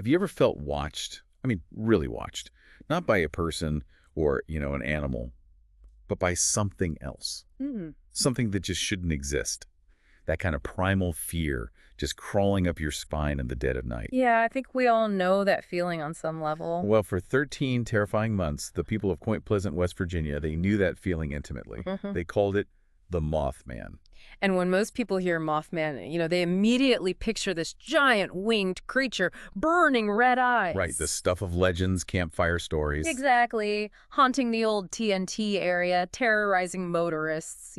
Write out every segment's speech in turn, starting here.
Have you ever felt watched? I mean, really watched. Not by a person or, an animal, but by something else. Hmm. Something that just shouldn't exist. That kind of primal fear just crawling up your spine in the dead of night. Yeah, I think we all know that feeling on some level. Well, for 13 terrifying months, the people of Point Pleasant, West Virginia, they knew that feeling intimately. They called it the Mothman. And when most people hear Mothman, they immediately picture this giant winged creature, burning red eyes. Right, the stuff of legends, campfire stories. Exactly. Haunting the old TNT area, terrorizing motorists,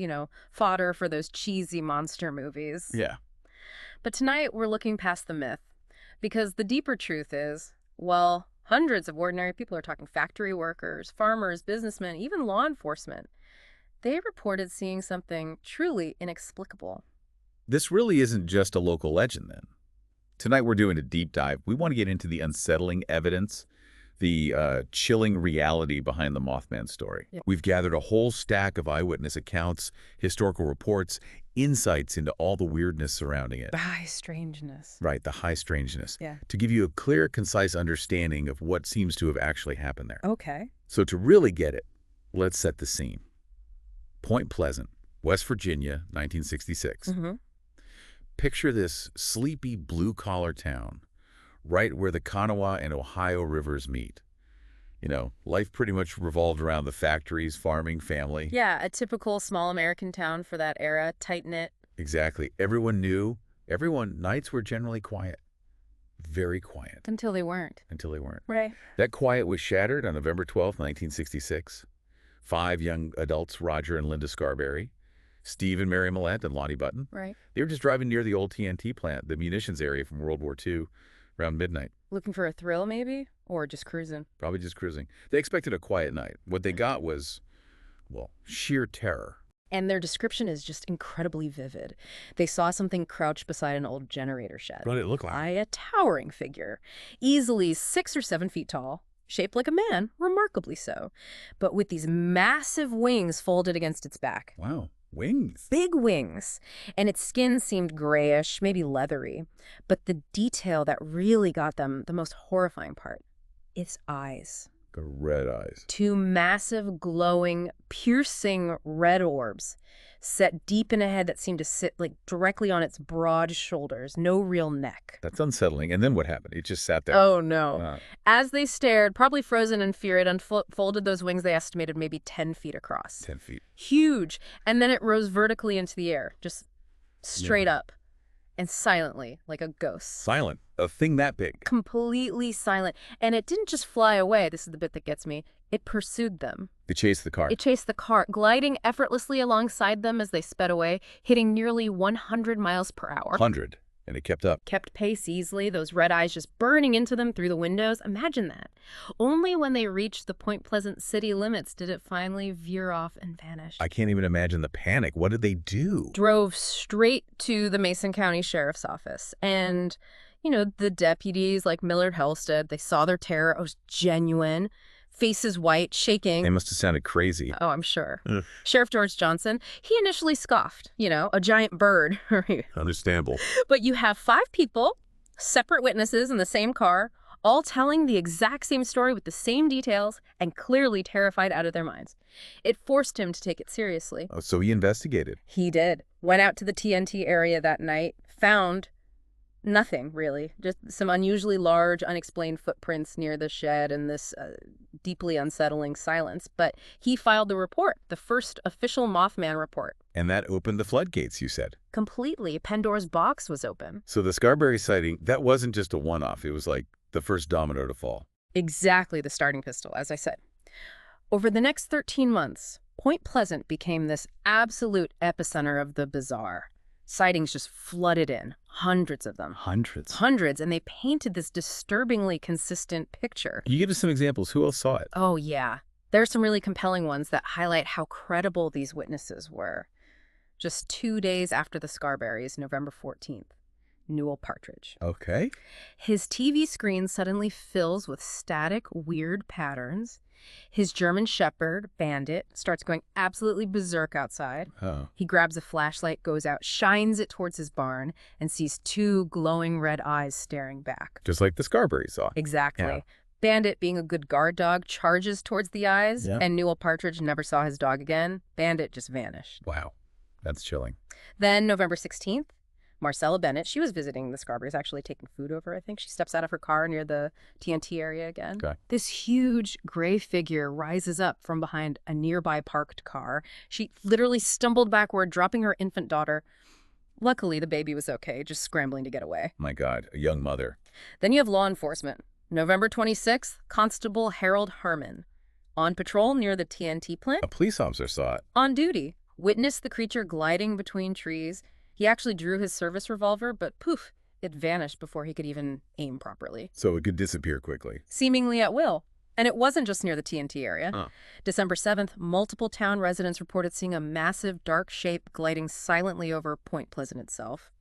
fodder for those cheesy monster movies. Yeah. But tonight we're looking past the myth. Because the deeper truth is, well, hundreds of ordinary people are talking factory workers, farmers, businessmen, even law enforcement. They reported seeing something truly inexplicable. This really isn't just a local legend, then. Tonight we're doing a deep dive. We want to get into the unsettling evidence, the chilling reality behind the Mothman story. Yep. We've gathered a whole stack of eyewitness accounts, historical reports, insights into all the weirdness surrounding it. The high strangeness. Right, the high strangeness. Yeah. To give you a clear, concise understanding of what seems to have actually happened there. Okay. So to really get it, let's set the scene. Point Pleasant, West Virginia, 1966. Picture this sleepy blue-collar town, right where the Kanawha and Ohio rivers meet. Life pretty much revolved around the factories, farming, family. Yeah, a typical small American town for that era, tight-knit. Exactly. Nights were generally quiet. Very quiet. Until they weren't. Right. That quiet was shattered on November 12th, 1966. 5 young adults, Roger and Linda Scarberry, Steve and Mary Millette, and Lonnie Button. Right. They were just driving near the old TNT plant, the munitions area from World War II, around midnight. Looking for a thrill, maybe? Or just cruising? Probably just cruising. They expected a quiet night. What they got was, sheer terror. And their description is just incredibly vivid. They saw something crouched beside an old generator shed. What did it look like? A towering figure, easily 6 or 7 feet tall, shaped like a man, remarkably so, but with these massive wings folded against its back. Wow, wings. Big wings. And its skin seemed grayish, maybe leathery. But the detail that really got them, the most horrifying part, its eyes. The red eyes. 2 massive, glowing, piercing red orbs set deep in a head that seemed to sit directly on its broad shoulders, no real neck. That's unsettling. And then what happened? It just sat there. Oh, no. As they stared, probably frozen in fear, it unfolded those wings they estimated maybe 10 feet across. 10 feet. Huge. And then it rose vertically into the air, just straight up. And silently, like a ghost. Silent. A thing that big. Completely silent. And it didn't just fly away. This is the bit that gets me. It pursued them. It chased the car. It chased the car, gliding effortlessly alongside them as they sped away, hitting nearly 100 miles per hour. 100. And it kept up. Kept pace easily, those red eyes just burning into them through the windows. Imagine that. Only when they reached the Point Pleasant city limits did it finally veer off and vanish. I can't even imagine the panic. What did they do? Drove straight to the Mason County Sheriff's Office. And, the deputies like Millard Halstead, they saw their terror. It was genuine. Faces white, shaking. They must have sounded crazy. Oh, I'm sure. Sheriff George Johnson, he initially scoffed, a giant bird. Understandable. But you have 5 people, separate witnesses in the same car, all telling the exact same story with the same details and clearly terrified out of their minds. It forced him to take it seriously. Oh, so he investigated. He did. Went out to the TNT area that night, found nothing, really. Just some unusually large, unexplained footprints near the shed and this deeply unsettling silence. But he filed the report, the first official Mothman report. And that opened the floodgates, you said. Completely. Pandora's box was open. So the Scarberry sighting, that wasn't just a one-off. It was like the first domino to fall. Exactly the starting pistol, as I said. Over the next 13 months, Point Pleasant became this absolute epicenter of the bizarre. Sightings just flooded in, hundreds of them. Hundreds, and they painted this disturbingly consistent picture. Can you give us some examples? Who else saw it? Oh, yeah. There are some really compelling ones that highlight how credible these witnesses were. Just 2 days after the Scarberries, November 14th, Newell Partridge. Okay. His TV screen suddenly fills with static, weird patterns. His German Shepherd, Bandit, starts going absolutely berserk outside. Oh. He grabs a flashlight, goes out, shines it towards his barn, and sees two glowing red eyes staring back. Just like the Scarberry saw. Exactly. Yeah. Bandit, being a good guard dog, charges towards the eyes, Yeah. and Newell Partridge never saw his dog again. Bandit just vanished. Wow. That's chilling. Then November 16th, Marcella Bennett, she was visiting the Scarberries, actually taking food over, I think. She steps out of her car near the TNT area again. Okay. This huge gray figure rises up from behind a nearby parked car. She literally stumbled backward, dropping her infant daughter. Luckily, the baby was okay, just scrambling to get away. My God, a young mother. Then you have law enforcement. November 26th, Constable Harold Herman. On patrol near the TNT plant. A police officer saw it. On duty. Witnessed the creature gliding between trees. He actually drew his service revolver, but poof, it vanished before he could even aim properly. So it could disappear quickly. Seemingly at will. And it wasn't just near the TNT area. Huh. December 7th, multiple town residents reported seeing a massive dark shape gliding silently over Point Pleasant itself,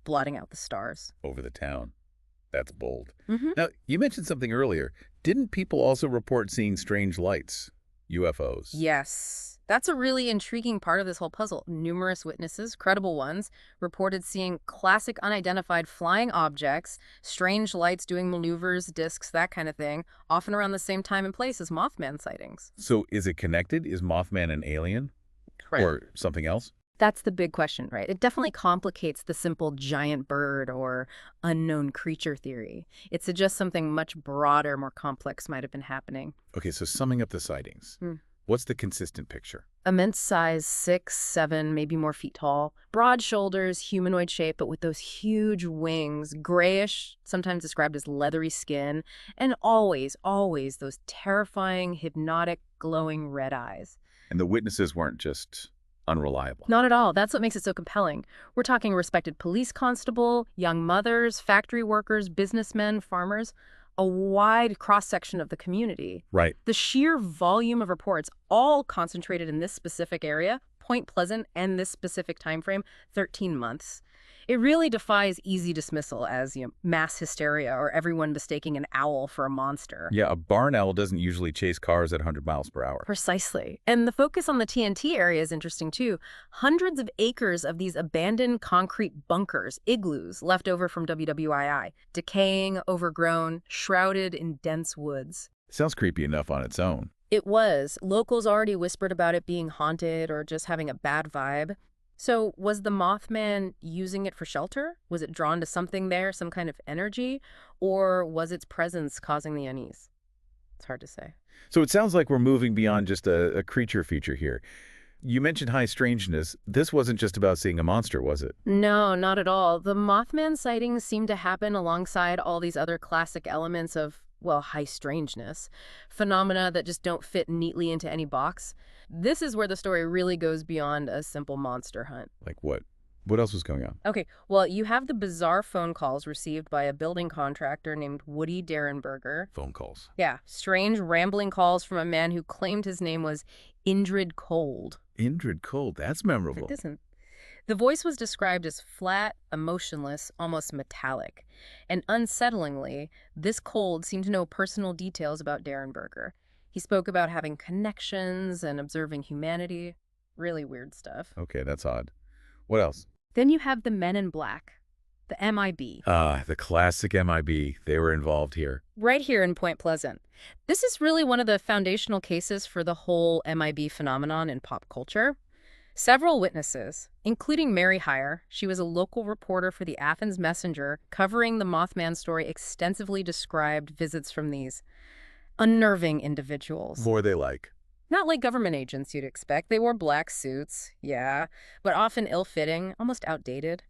blotting out the stars. Over the town. That's bold. Mm-hmm. Now, you mentioned something earlier. Didn't people also report seeing strange lights? UFOs? Yes. That's a really intriguing part of this whole puzzle. Numerous witnesses, credible ones, reported seeing classic unidentified flying objects, strange lights doing maneuvers, discs, that kind of thing, often around the same time and place as Mothman sightings. So is it connected? Is Mothman an alien? Or something else? That's the big question, right? It definitely complicates the simple giant bird or unknown creature theory. It suggests something much broader, more complex might have been happening. Okay, so summing up the sightings. What's the consistent picture? Immense size, 6, 7, maybe more feet tall. Broad shoulders, humanoid shape, but with those huge wings, grayish, sometimes described as leathery skin, and always, always those terrifying, hypnotic, glowing red eyes. And the witnesses weren't just unreliable. Not at all. That's what makes it so compelling. We're talking a respected police constable, young mothers, factory workers, businessmen, farmers, a wide cross-section of the community. Right. The sheer volume of reports, all concentrated in this specific area, Point Pleasant, and this specific time frame, 13 months. It really defies easy dismissal as, mass hysteria or everyone mistaking an owl for a monster. Yeah, a barn owl doesn't usually chase cars at 100 miles per hour. Precisely. And the focus on the TNT area is interesting, too. Hundreds of acres of these abandoned concrete bunkers, igloos, left over from WWII, decaying, overgrown, shrouded in dense woods. Sounds creepy enough on its own. It was. Locals already whispered about it being haunted or just having a bad vibe. So was the Mothman using it for shelter? Was it drawn to something there, some kind of energy? Or was its presence causing the unease? It's hard to say. So it sounds like we're moving beyond just a creature feature here. You mentioned high strangeness. This wasn't just about seeing a monster, was it? No, not at all. The Mothman sightings seem to happen alongside all these other classic elements of, well, high strangeness. Phenomena that just don't fit neatly into any box. This is where the story really goes beyond a simple monster hunt. Like what? What else was going on? Okay, well, you have the bizarre phone calls received by a building contractor named Woody Derenberger. Phone calls. Yeah, strange, rambling calls from a man who claimed his name was Indrid Cold. Indrid Cold, that's memorable. It isn't. The voice was described as flat, emotionless, almost metallic. And unsettlingly, this Cold seemed to know personal details about Derenberger. He spoke about having connections and observing humanity. Really weird stuff. Okay, that's odd. What else? Then you have the Men in Black, the MIB. The classic MIB. They were involved here. Right here in Point Pleasant. This is really one of the foundational cases for the whole MIB phenomenon in pop culture. Several witnesses, including Mary Heyer, she was a local reporter for the Athens Messenger, covering the Mothman story, extensively described visits from these unnerving individuals. What were they like? Not like government agents you'd expect. They wore black suits, yeah, but often ill-fitting, almost outdated.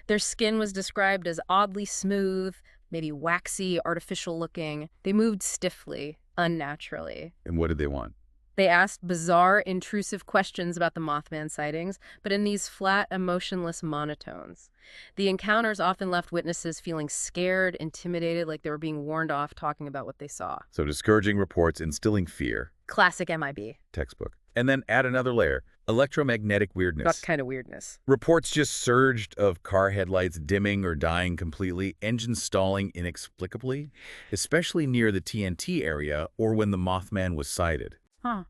Their skin was described as oddly smooth, maybe waxy, artificial-looking. They moved stiffly, unnaturally. And what did they want? They asked bizarre, intrusive questions about the Mothman sightings, but in these flat, emotionless monotones. The encounters often left witnesses feeling scared, intimidated, like they were being warned off talking about what they saw. So discouraging reports, instilling fear. Classic MIB. Textbook. And then add another layer. Electromagnetic What weirdness. kind of weirdness? Reports just surged of car headlights dimming or dying completely, engines stalling inexplicably, especially near the TNT area or when the Mothman was sighted. Huh.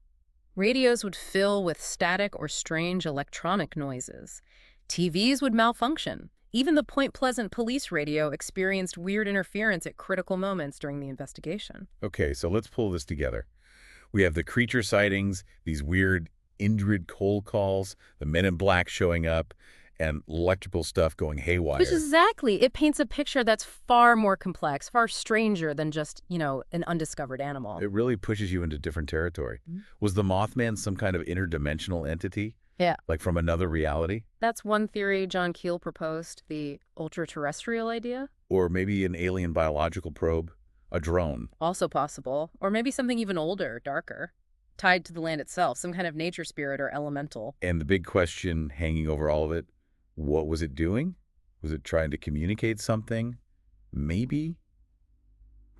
Radios would fill with static or strange electronic noises. TVs would malfunction. Even the Point Pleasant police radio experienced weird interference at critical moments during the investigation. Okay, so let's pull this together. We have the creature sightings, these weird Indrid Cold calls, the men in black showing up, and electrical stuff going haywire. Exactly. It paints a picture that's far more complex, far stranger than just, an undiscovered animal. It really pushes you into different territory. Was the Mothman some kind of interdimensional entity? Yeah. Like from another reality? That's one theory John Keel proposed, the ultra-terrestrial idea. Or maybe an alien biological probe? A drone? Also possible. Or maybe something even older, darker, tied to the land itself, some kind of nature spirit or elemental. And the big question hanging over all of it, what was it doing? Was it trying to communicate something? Maybe?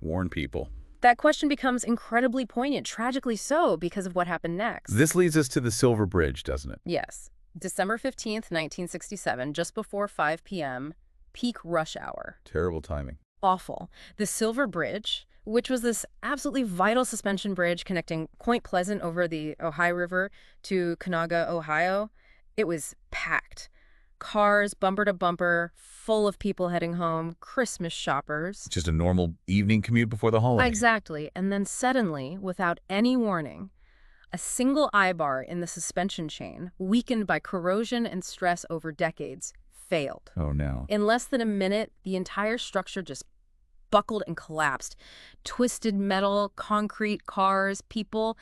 Warn people. That question becomes incredibly poignant, tragically so, because of what happened next. This leads us to the Silver Bridge, doesn't it? Yes. December 15th, 1967, just before 5 p.m., peak rush hour. Terrible timing. Awful. The Silver Bridge, which was this absolutely vital suspension bridge connecting Point Pleasant over the Ohio River to Conaga, Ohio, it was packed. Cars, bumper to bumper, full of people heading home, Christmas shoppers. Just a normal evening commute before the holiday. Exactly. And then suddenly, without any warning, a single eye-bar in the suspension chain, weakened by corrosion and stress over decades, failed. Oh, no. In less than a minute, the entire structure just buckled and collapsed. Twisted metal, concrete, cars, people,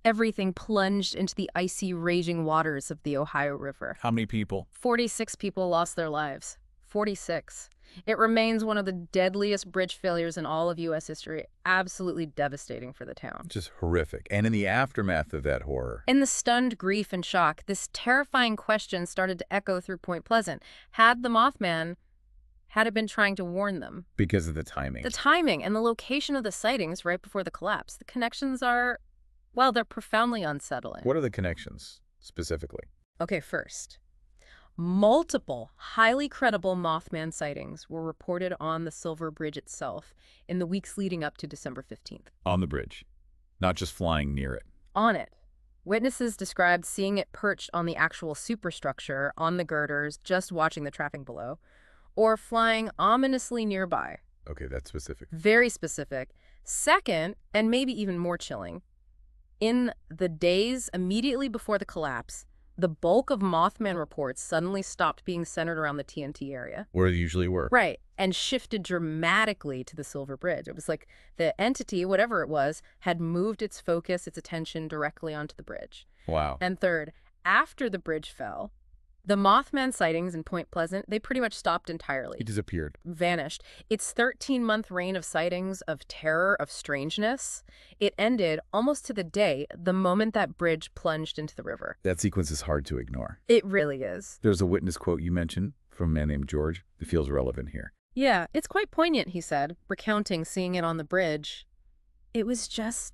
everything plunged into the icy, raging waters of the Ohio River. How many people? 46 people lost their lives. 46. It remains one of the deadliest bridge failures in all of U.S. history. Absolutely devastating for the town. Just horrific. And in the aftermath of that horror. In the stunned grief and shock, this terrifying question started to echo through Point Pleasant. Had it been trying to warn them? Because of the timing. The timing and the location of the sightings right before the collapse. The connections are, well, they're profoundly unsettling. What are the connections, specifically? Okay, first, multiple highly credible Mothman sightings were reported on the Silver Bridge itself in the weeks leading up to December 15th. On the bridge, not just flying near it. On it. Witnesses described seeing it perched on the actual superstructure, on the girders, just watching the traffic below, or flying ominously nearby. Okay, that's specific. Very specific. Second, and maybe even more chilling, in the days immediately before the collapse, the bulk of Mothman reports suddenly stopped being centered around the TNT area. Where they usually were. Right, and shifted dramatically to the Silver Bridge. It was like the entity, whatever it was, had moved its focus, its attention directly onto the bridge. Wow. And third, after the bridge fell, the Mothman sightings in Point Pleasant, they pretty much stopped entirely. He disappeared. Vanished. Its 13-month reign of sightings, of terror, of strangeness, it ended almost to the day, the moment that bridge plunged into the river. That sequence is hard to ignore. It really is. There's a witness quote you mentioned from a man named George that feels relevant here. Yeah, it's quite poignant, he said, recounting seeing it on the bridge. It was just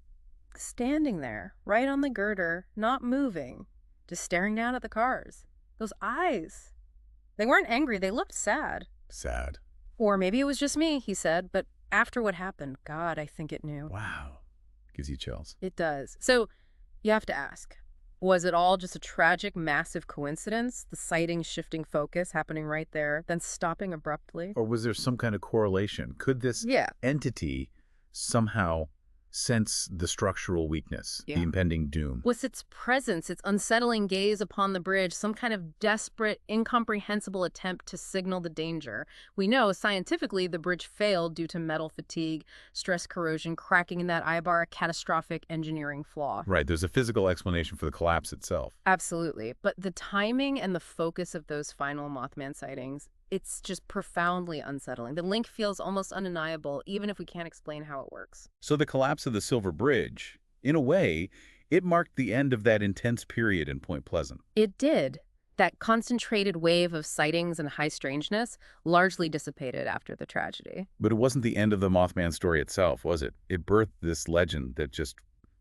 standing there, right on the girder, not moving, just staring down at the cars. Those eyes. They weren't angry. They looked sad. Sad. Or maybe it was just me, he said. But after what happened, God, I think it knew. Wow. Gives you chills. It does. So you have to ask, was it all just a tragic, massive coincidence? The sighting shifting focus happening right there, then stopping abruptly? Or was there some kind of correlation? Could this entity somehow sense the structural weakness, the impending doom? Was its presence, its unsettling gaze upon the bridge, some kind of desperate, incomprehensible attempt to signal the danger? We know, scientifically, the bridge failed due to metal fatigue, stress corrosion, cracking in that eye-bar, a catastrophic engineering flaw. Right, there's a physical explanation for the collapse itself. Absolutely. But the timing and the focus of those final Mothman sightings, it's just profoundly unsettling. The link feels almost undeniable, even if we can't explain how it works. So the collapse of the Silver Bridge, in a way, it marked the end of that intense period in Point Pleasant. It did. That concentrated wave of sightings and high strangeness largely dissipated after the tragedy. But it wasn't the end of the Mothman story itself, was it? It birthed this legend that just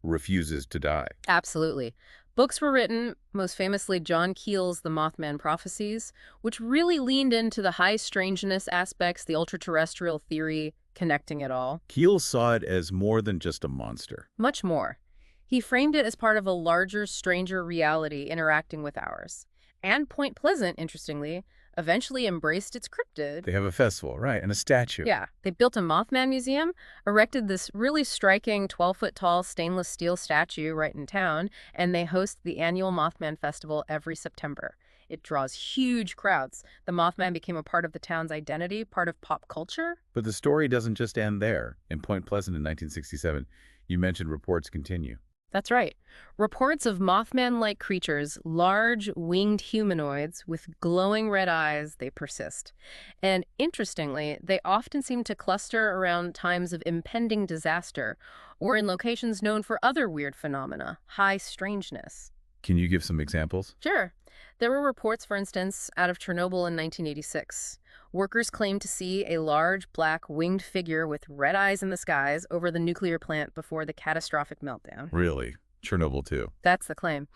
refuses to die. Absolutely. Books were written, most famously John Keel's The Mothman Prophecies, which really leaned into the high strangeness aspects, the ultra-terrestrial theory, connecting it all. Keel saw it as more than just a monster. Much more. He framed it as part of a larger, stranger reality interacting with ours. And Point Pleasant, interestingly, eventually embraced its cryptid. They have a festival, right, and a statue. Yeah, they built a Mothman museum, erected this really striking 12-foot-tall stainless steel statue right in town, and they host the annual Mothman Festival every September. It draws huge crowds. The Mothman became a part of the town's identity, part of pop culture. But the story doesn't just end there. In Point Pleasant in 1967, you mentioned reports continue. That's right. Reports of Mothman-like creatures, large winged humanoids with glowing red eyes, they persist. And interestingly, they often seem to cluster around times of impending disaster or in locations known for other weird phenomena, high strangeness. Can you give some examples? Sure. There were reports, for instance, out of Chernobyl in 1986. Workers claimed to see a large black winged figure with red eyes in the skies over the nuclear plant before the catastrophic meltdown. Really? Chernobyl, too. That's the claim.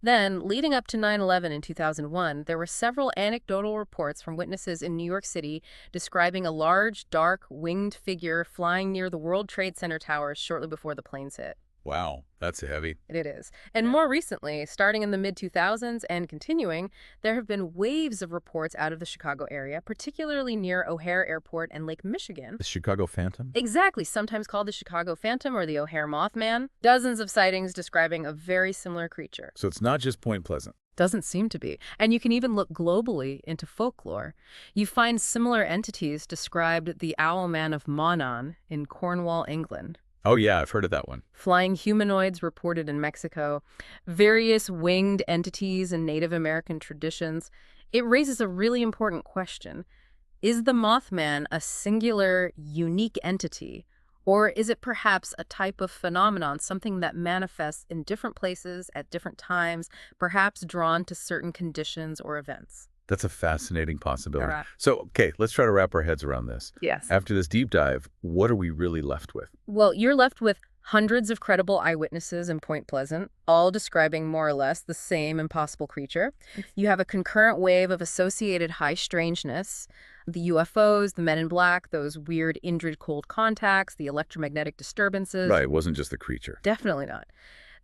Then, leading up to 9/11 in 2001, there were several anecdotal reports from witnesses in New York City describing a large, dark, winged figure flying near the World Trade Center towers shortly before the planes hit. Wow, that's heavy. It is. And more recently, starting in the mid-2000s and continuing, there have been waves of reports out of the Chicago area, particularly near O'Hare Airport and Lake Michigan. The Chicago Phantom? Exactly, sometimes called the Chicago Phantom or the O'Hare Mothman. Dozens of sightings describing a very similar creature. So it's not just Point Pleasant. Doesn't seem to be. And you can even look globally into folklore. You find similar entities described the Owl Man of Monon in Cornwall, England. Oh, yeah, I've heard of that one. Flying humanoids reported in Mexico, various winged entities in Native American traditions. It raises a really important question. Is the Mothman a singular, unique entity, or is it perhaps a type of phenomenon, something that manifests in different places at different times, perhaps drawn to certain conditions or events? That's a fascinating possibility. Correct. So, okay, let's try to wrap our heads around this. Yes. After this deep dive, what are we really left with? Well, you're left with hundreds of credible eyewitnesses in Point Pleasant, all describing more or less the same impossible creature. You have a concurrent wave of associated high strangeness, the UFOs, the men in black, those weird Indrid Cold contacts, the electromagnetic disturbances. Right, it wasn't just the creature. Definitely not.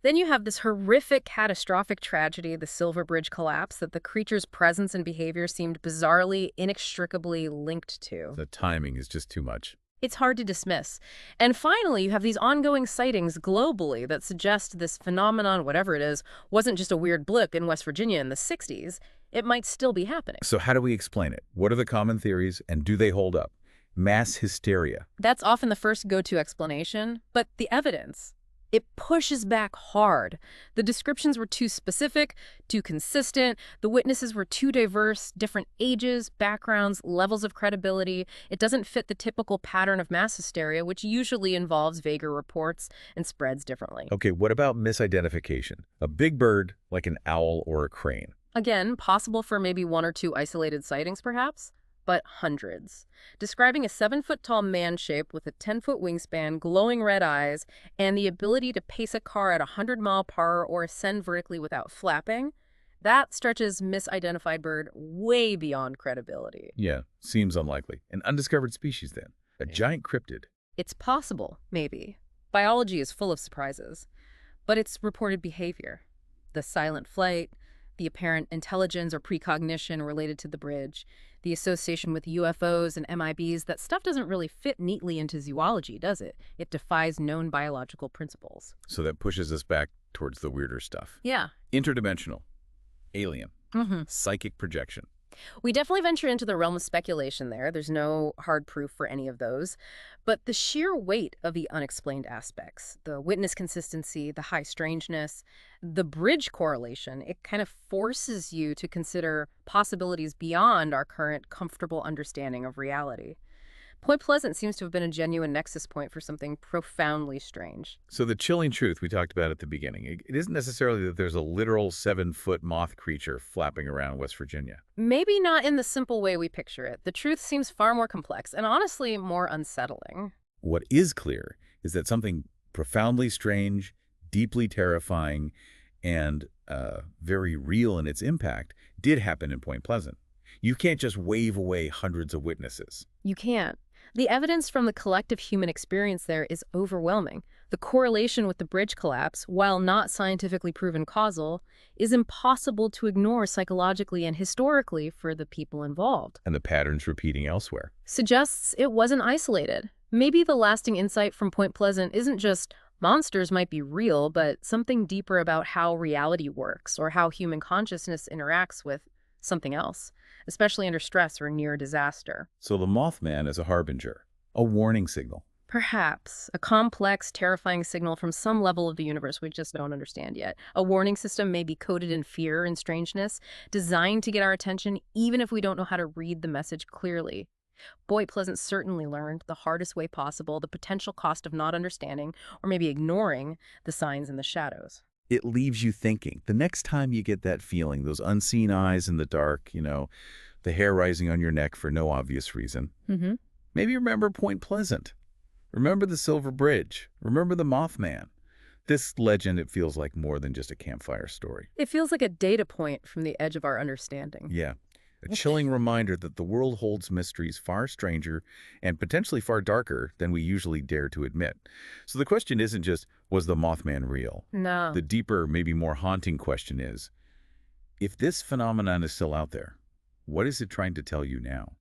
Then you have this horrific, catastrophic tragedy, the Silver Bridge collapse, that the creature's presence and behavior seemed bizarrely, inextricably linked to. The timing is just too much. It's hard to dismiss. And finally, you have these ongoing sightings globally that suggest this phenomenon, whatever it is, wasn't just a weird blip in West Virginia in the 60s. It might still be happening. So how do we explain it? What are the common theories, and do they hold up? Mass hysteria. That's often the first go-to explanation, but the evidence, it pushes back hard. The descriptions were too specific, too consistent. The witnesses were too diverse, different ages, backgrounds, levels of credibility. It doesn't fit the typical pattern of mass hysteria, which usually involves vaguer reports and spreads differently. Okay, what about misidentification? A big bird, like an owl or a crane. Again, possible for maybe one or two isolated sightings, perhaps, but hundreds. Describing a 7-foot-tall man shape with a 10-foot wingspan, glowing red eyes, and the ability to pace a car at 100-mile-per-hour or ascend vertically without flapping, that stretches misidentified bird way beyond credibility. Yeah, seems unlikely. An undiscovered species, then. A giant cryptid. It's possible, maybe. Biology is full of surprises. But it's reported behavior. The silent flight, the apparent intelligence or precognition related to the bridge, the association with UFOs and MIBs, that stuff doesn't really fit neatly into zoology, does it? It defies known biological principles. So that pushes us back towards the weirder stuff. Yeah. Interdimensional. Alien. Psychic projection. We definitely venture into the realm of speculation there. There's no hard proof for any of those. But the sheer weight of the unexplained aspects, the witness consistency, the high strangeness, the bridge correlation, it kind of forces you to consider possibilities beyond our current comfortable understanding of reality. Point Pleasant seems to have been a genuine nexus point for something profoundly strange. So the chilling truth we talked about at the beginning, it isn't necessarily that there's a literal 7-foot moth creature flapping around West Virginia. Maybe not in the simple way we picture it. The truth seems far more complex and honestly more unsettling. What is clear is that something profoundly strange, deeply terrifying and very real in its impact, did happen in Point Pleasant. You can't just wave away hundreds of witnesses. You can't. The evidence from the collective human experience there is overwhelming. The correlation with the bridge collapse, while not scientifically proven causal, is impossible to ignore psychologically and historically for the people involved. And the patterns repeating elsewhere. Suggests it wasn't isolated. Maybe the lasting insight from Point Pleasant isn't just monsters might be real, but something deeper about how reality works or how human consciousness interacts with something else, especially under stress or near disaster. So the Mothman is a harbinger, a warning signal. Perhaps a complex, terrifying signal from some level of the universe we just don't understand yet. A warning system may be coded in fear and strangeness, designed to get our attention even if we don't know how to read the message clearly. Point Pleasant certainly learned the hardest way possible the potential cost of not understanding or maybe ignoring the signs in the shadows. It leaves you thinking. The next time you get that feeling, those unseen eyes in the dark, the hair rising on your neck for no obvious reason, maybe remember Point Pleasant. Remember the Silver Bridge. Remember the Mothman. This legend, it feels like more than just a campfire story. It feels like a data point from the edge of our understanding. Yeah. A chilling reminder that the world holds mysteries far stranger and potentially far darker than we usually dare to admit. So the question isn't just, was the Mothman real? No. The deeper, maybe more haunting question is, if this phenomenon is still out there, what is it trying to tell you now?